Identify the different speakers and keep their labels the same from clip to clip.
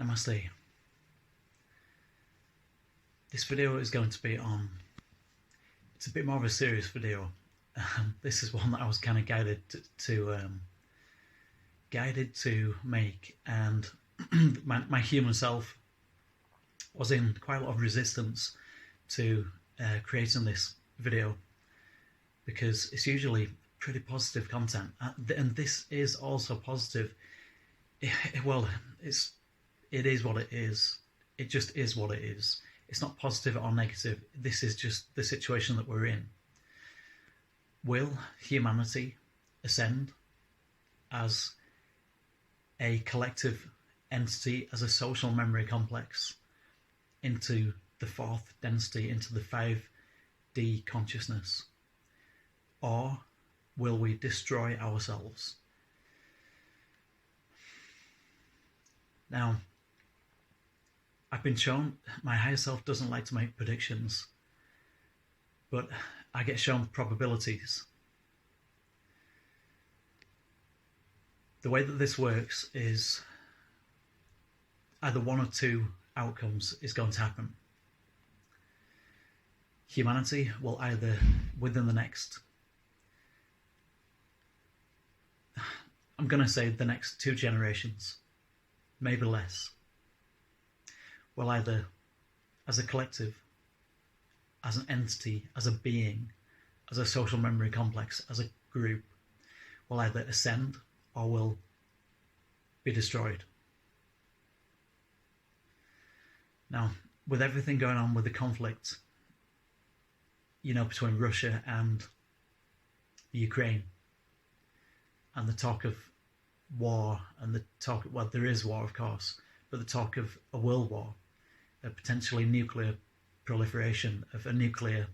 Speaker 1: Namaste. This video is going to be on, it's a bit more of a serious video. This is one that I was kind of guided to make, and my human self was in quite a lot of resistance to creating this video, because it's usually pretty positive content, and this is also positive. Well, it is what it is. It just is what it is. It's not positive or negative. This is just the situation that we're in. Will humanity ascend as a collective entity, as a social memory complex, into the fourth density, into the 5D consciousness? Or will we destroy ourselves? Now, I've been shown my higher self doesn't like to make predictions, but I get shown probabilities. The way that this works is either one or two outcomes is going to happen. Humanity will either, within the next, I'm going to say the next 2 generations, maybe less, will either, as a collective, as an entity, as a being, as a social memory complex, as a group, will either ascend or will be destroyed. Now, with everything going on with the conflict, between Russia and Ukraine, and the talk of war, and the talk, well, there is war, of course, but the talk of a world war, a potentially nuclear proliferation of a nuclear.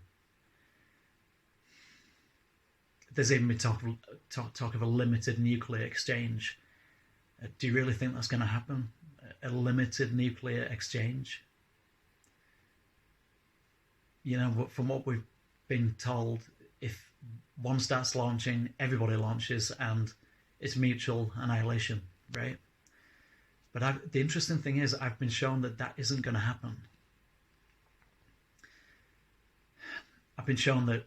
Speaker 1: There's even been talk of a limited nuclear exchange. Do you really think that's going to happen? A limited nuclear exchange? From what we've been told, if one starts launching, everybody launches, and it's mutual annihilation, right? But the interesting thing is, I've been shown that isn't going to happen. I've been shown that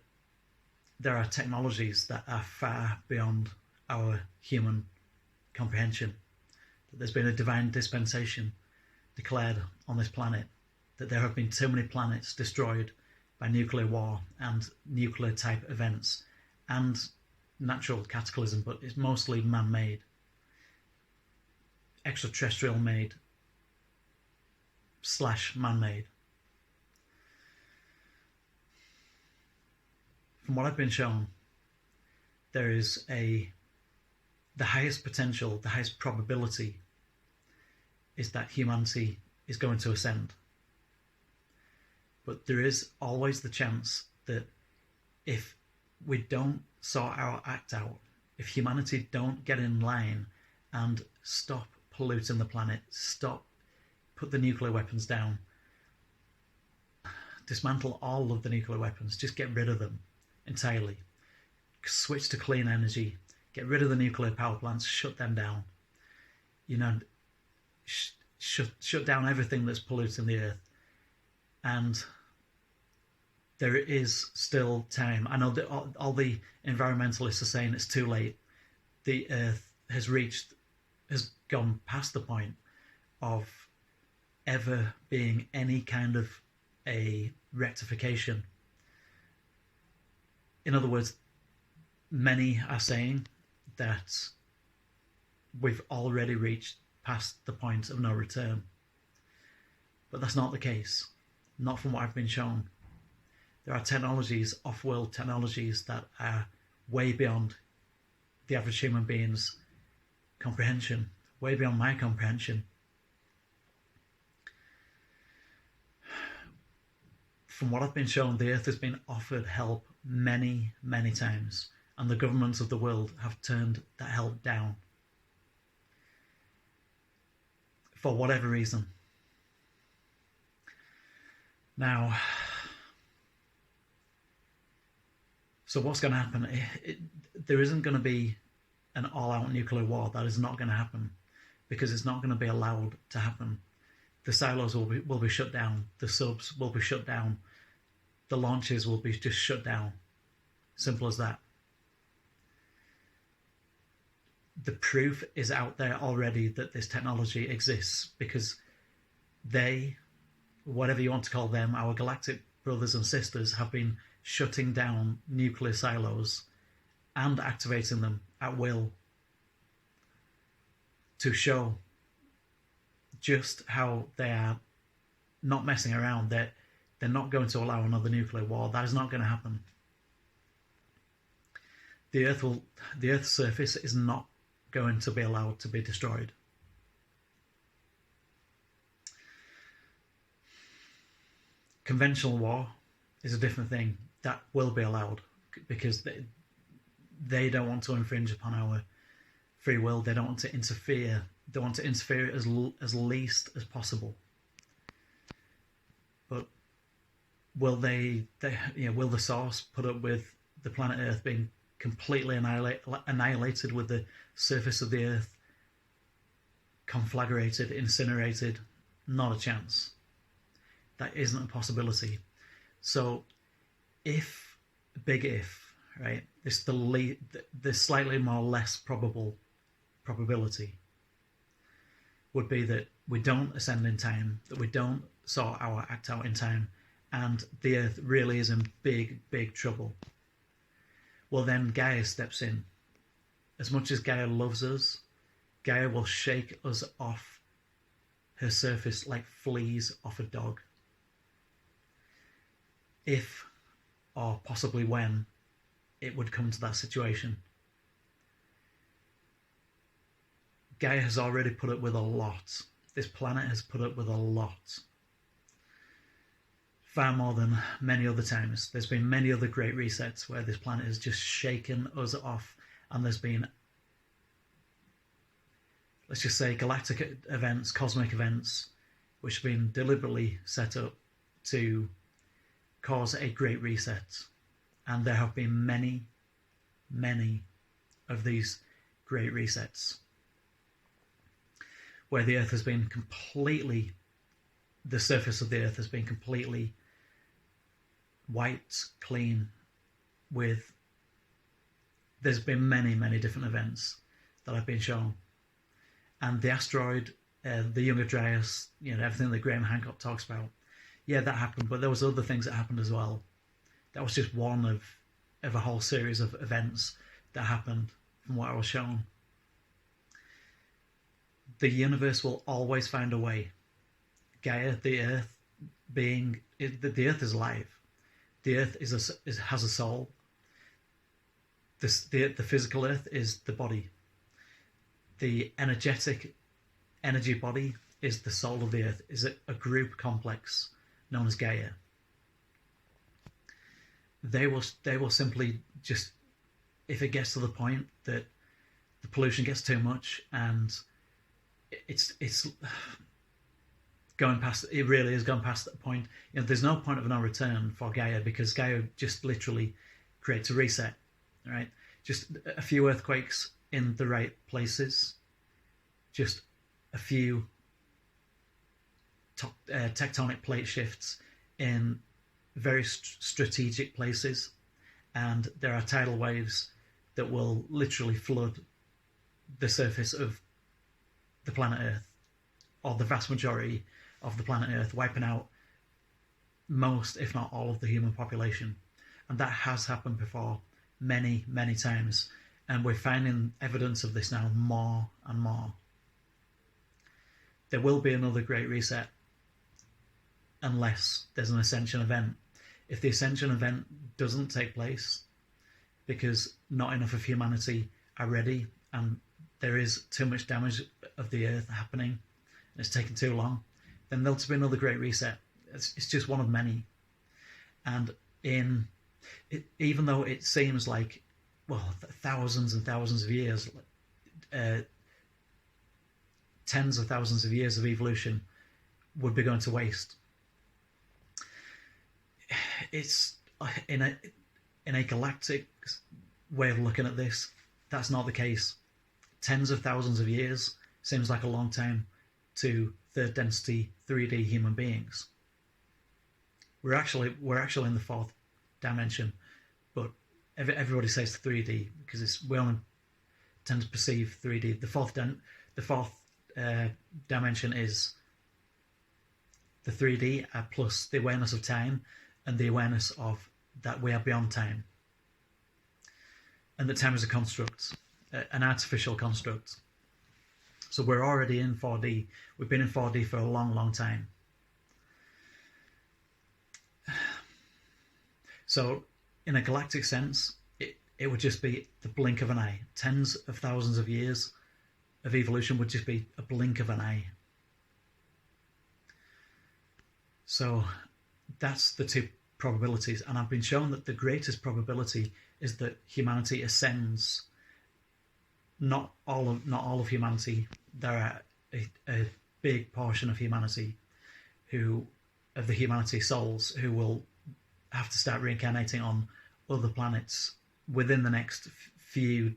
Speaker 1: there are technologies that are far beyond our human comprehension. That there's been a divine dispensation declared on this planet, that there have been too many planets destroyed by nuclear war and nuclear type events and natural cataclysm, but it's mostly man-made, extraterrestrial made / man-made. From what I've been shown, there is the highest potential, the highest probability is that humanity is going to ascend. But there is always the chance that if we don't sort our act out, if humanity don't get in line and stop polluting the planet, put the nuclear weapons down, dismantle all of the nuclear weapons, just get rid of them entirely, switch to clean energy, get rid of the nuclear power plants, shut them down, shut down everything that's polluting the earth. And there is still time. I know that all the environmentalists are saying it's too late. The earth has gone past the point of ever being any kind of a rectification. In other words, many are saying that we've already reached past the point of no return. But that's not the case. Not from what I've been shown. There are technologies, off-world technologies, that are way beyond the average human being's comprehension, way beyond my comprehension. From what I've been shown, the earth has been offered help many, many times, and the governments of the world have turned that help down for whatever reason. Now, so what's going to happen? There isn't going to be an all-out nuclear war. That is not going to happen, because it's not going to be allowed to happen. the silos will be shut down, the subs will be shut down, the launches will be just shut down. Simple as that. The proof is out there already that this technology exists, because they, whatever you want to call them, our galactic brothers and sisters, have been shutting down nuclear silos and activating them at will to show just how they are not messing around. They're not going to allow another nuclear war. That is not going to happen. The Earth's surface is not going to be allowed to be destroyed. Conventional war is a different thing. That will be allowed because they don't want to infringe upon our free will. They don't want to interfere. They want to interfere as least as possible. But will will the source put up with the planet Earth being completely annihilated, with the surface of the Earth conflagrated, incinerated? Not a chance. That isn't a possibility. So big if, right, the slightly more less probable probability would be that we don't ascend in time, that we don't sort our act out in time, and the Earth really is in big, big trouble. Well, then Gaia steps in. As much as Gaia loves us, Gaia will shake us off her surface like fleas off a dog. If, or possibly when, it would come to that situation. Gaia has already put up with a lot. This planet has put up with a lot. Far more than many other times. There's been many other great resets where this planet has just shaken us off, and there's been, let's just say, galactic events, cosmic events, which have been deliberately set up to cause a great reset. And there have been many, many of these great resets where the Earth has been completely, the surface of the Earth has been completely wiped clean with, there's been many, many different events that have been shown. And the asteroid, the Younger Dryas, everything that Graham Hancock talks about, yeah, that happened, but there was other things that happened as well. That was just one of a whole series of events that happened from what I was shown. The universe will always find a way. Gaia, the Earth, the Earth is alive. The Earth has a soul. The physical Earth is the body. The energetic energy body is the soul of the Earth. Is a group complex known as Gaia. They will simply just, if it gets to the point that the pollution gets too much and it's going past, it really has gone past that point. There's no point of no return for Gaia, because Gaia just literally creates a reset, right? Just a few earthquakes in the right places, just a few tectonic plate shifts in very strategic places, and there are tidal waves that will literally flood the surface of the planet Earth, or the vast majority of the planet Earth, wiping out most, if not all, of the human population. And that has happened before many, many times, and we're finding evidence of this now more and more. There will be another great reset unless there's an ascension event. If the ascension event doesn't take place because not enough of humanity are ready, and there is too much damage of the Earth happening, and it's taking too long, then there'll be another great reset. It's just one of many. And even though it seems like, well, thousands and thousands of years, tens of thousands of years of evolution would be going to waste, it's in a galactic way of looking at this, that's not the case. Tens of thousands of years seems like a long time to third density 3D human beings. We're actually in the fourth dimension, but everybody says 3D because we only tend to perceive 3D. The fourth dimension is the 3D plus the awareness of time and the awareness of that we are beyond time, and that time is a construct, an artificial construct. So we're already in 4D. We've been in 4D for a long, long time. So in a galactic sense, it would just be the blink of an eye. Tens of thousands of years of evolution would just be a blink of an eye. So that's the two probabilities, and I've been shown that the greatest probability is that humanity ascends. Not all of humanity. There are a big portion of humanity of the humanity souls who will have to start reincarnating on other planets within the next few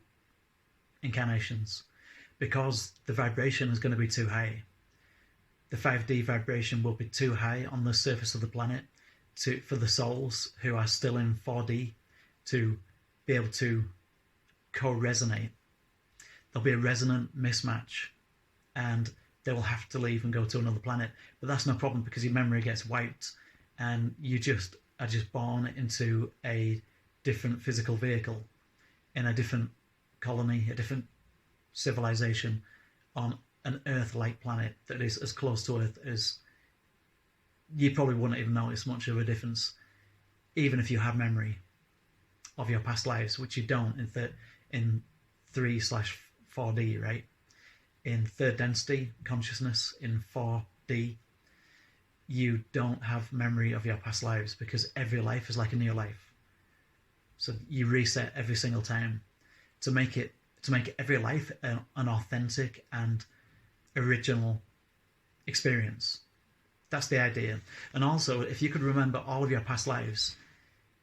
Speaker 1: incarnations, because the vibration is going to be too high. The 5D vibration will be too high on the surface of the planet for the souls who are still in 4D to be able to co-resonate. There'll be a resonant mismatch, and they will have to leave and go to another planet. But that's no problem, because your memory gets wiped and you are just born into a different physical vehicle in a different colony, a different civilization on an Earth-like planet that is as close to Earth as you probably wouldn't even notice much of a difference, even if you have memory of your past lives, which you don't in 3/4D, right? In third density consciousness, in 4D, you don't have memory of your past lives, because every life is like a new life. So you reset every single time to make every life an authentic and original experience. That's the idea. And also, if you could remember all of your past lives,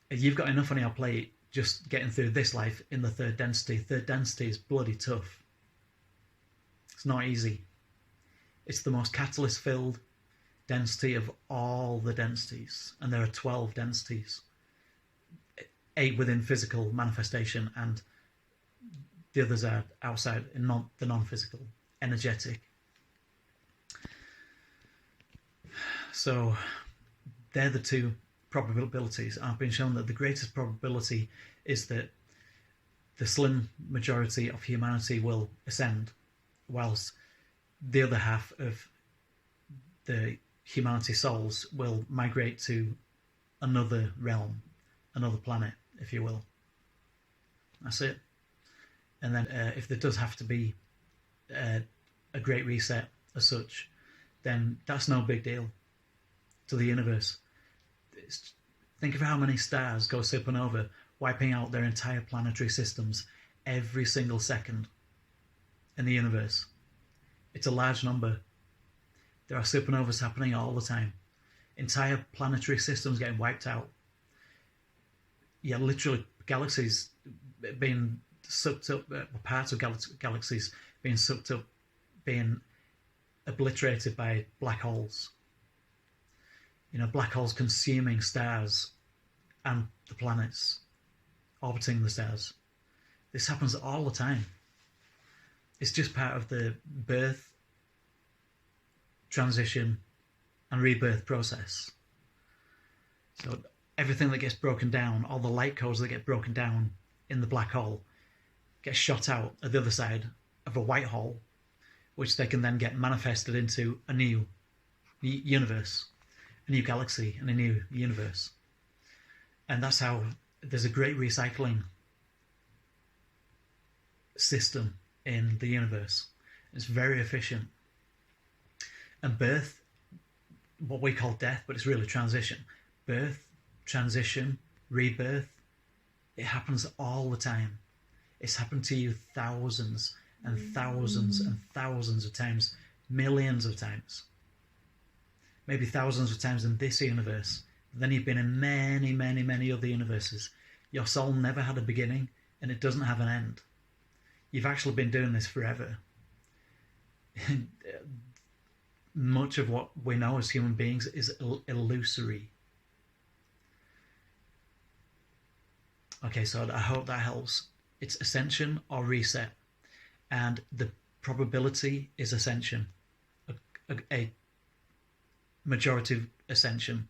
Speaker 1: you've got enough on your plate just getting through this life in the third density. Third density is bloody tough. It's not easy. It's the most catalyst-filled density of all the densities, and there are 12 densities, 8 within physical manifestation, and the others are outside in the non-physical, energetic. So they're the two probabilities. I've been shown that the greatest probability is that the slim majority of humanity will ascend, whilst the other half of the humanity souls will migrate to another realm, another planet, if you will. That's it. And then if there does have to be a great reset as such, then that's no big deal to the universe. Think of how many stars go supernova, wiping out their entire planetary systems every single second in the universe. It's a large number. There are supernovas happening all the time. Entire planetary systems getting wiped out. Yeah, literally galaxies being sucked up, parts of galaxies being sucked up, being obliterated by black holes. You know, black holes consuming stars and the planets, orbiting the stars. This happens all the time. It's just part of the birth, transition, and rebirth process. So everything that gets broken down, all the light codes that get broken down in the black hole, get shot out at the other side of a white hole, which they can then get manifested into a new universe, a new galaxy, and a new universe. And that's how there's a great recycling system in the universe. It's very efficient. And birth, what we call death, but it's really transition. Birth, transition, rebirth, it happens all the time. It's happened to you thousands and thousands and thousands of times, millions of times. Maybe thousands of times in this universe. Then you've been in many, many, many other universes. Your soul never had a beginning, and it doesn't have an end. You've actually been doing this forever. much of what we know as human beings is illusory. Okay, so I hope that helps. It's ascension or reset, and the probability is ascension, a majority of ascension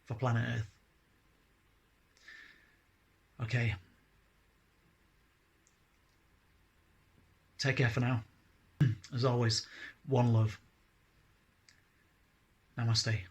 Speaker 1: for planet Earth. Okay. Take care for now. As always, one love. Namaste.